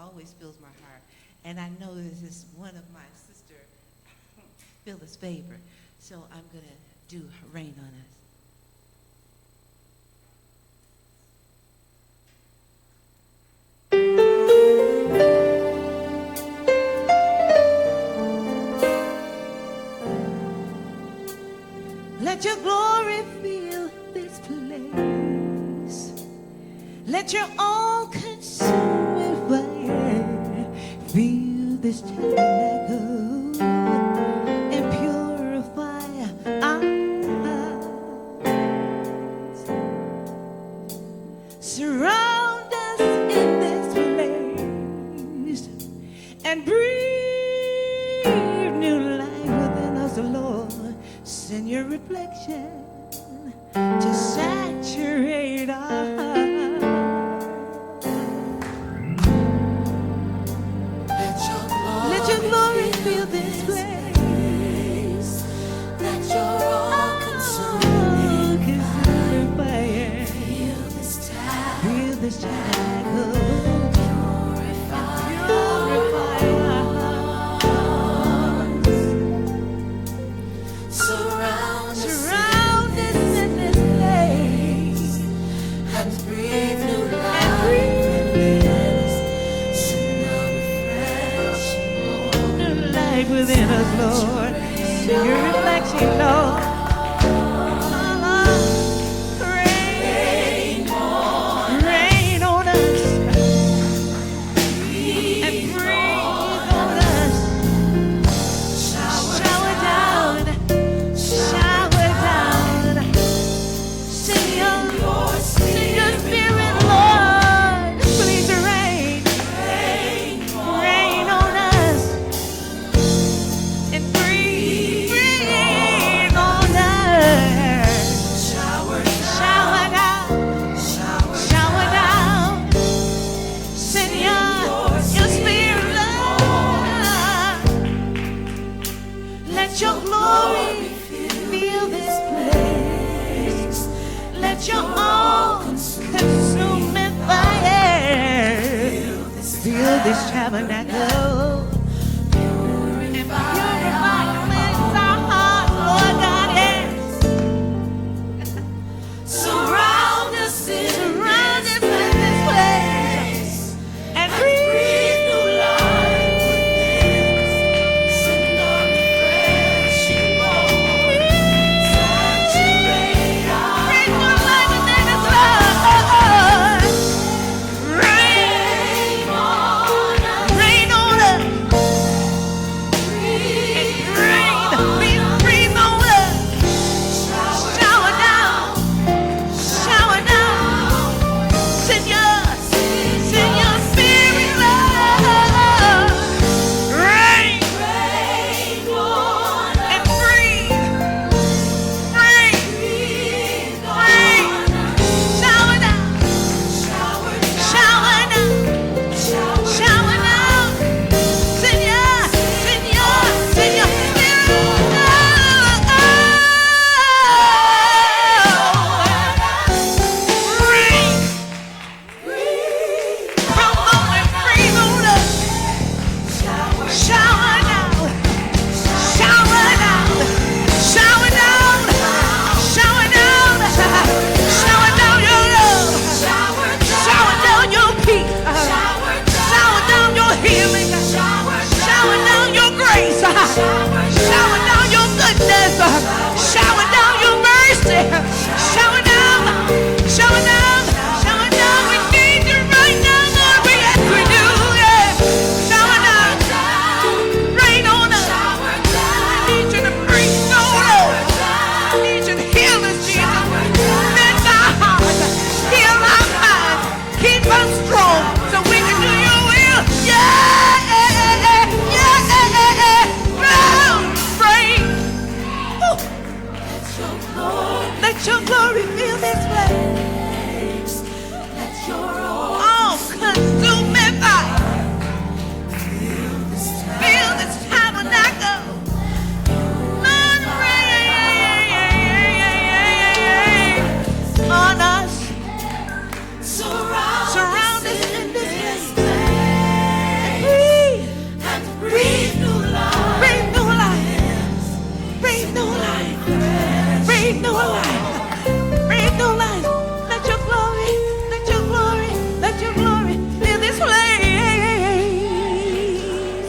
always fills my heart. And I know this is one of my sister Phyllis' favorite. So I'm going to do Rain on Us. Let your glory fill this place. Let your all-consuming fire fill this tabernacle and purify our hearts. Surround us in this place and breathe new life within us, Lord. Send your reflection to saturate our hearts. Let your glory fill this place. Let your all-consuming fire fill this tabernacle. Purify our hearts. Surround us in this place and breathe new life within us, Lord. Send your reflection, Lord. Rain on us and breathe on us. Shower down. Send your spirit, Lord. Please rain on us and breathe on us. Shower down. Send your spirit, Lord. Let your glory fill this place. Let your all-consuming fire fill this tabernacle. Purify our heart, Lord God, yes. Surround us in this place and breathe new life within us. Send our refreshing, Lord. Saturate our hearts. Breathe new life within us, Lord. Rain on us. Rain on us. Breathe on us. Shower down. Send your spirit, Lord. Rain on and breathe. Shower down. Send your spirit, Lord. Come on and breathe on us. Shower down your love. Shower down your peace. Shower down your healing. Shower down your grace. Shower down your goodness. Shower down your mercy. Shower down. We need you right now, Lord. Yes, we do. Yeah. Shower down. Rain on us. We need you to breathe on us. We need you to heal us, Jesus. Mend our hearts. Heal our minds. Keep us strong so we can do your will. Yeah. Rain. Let your glory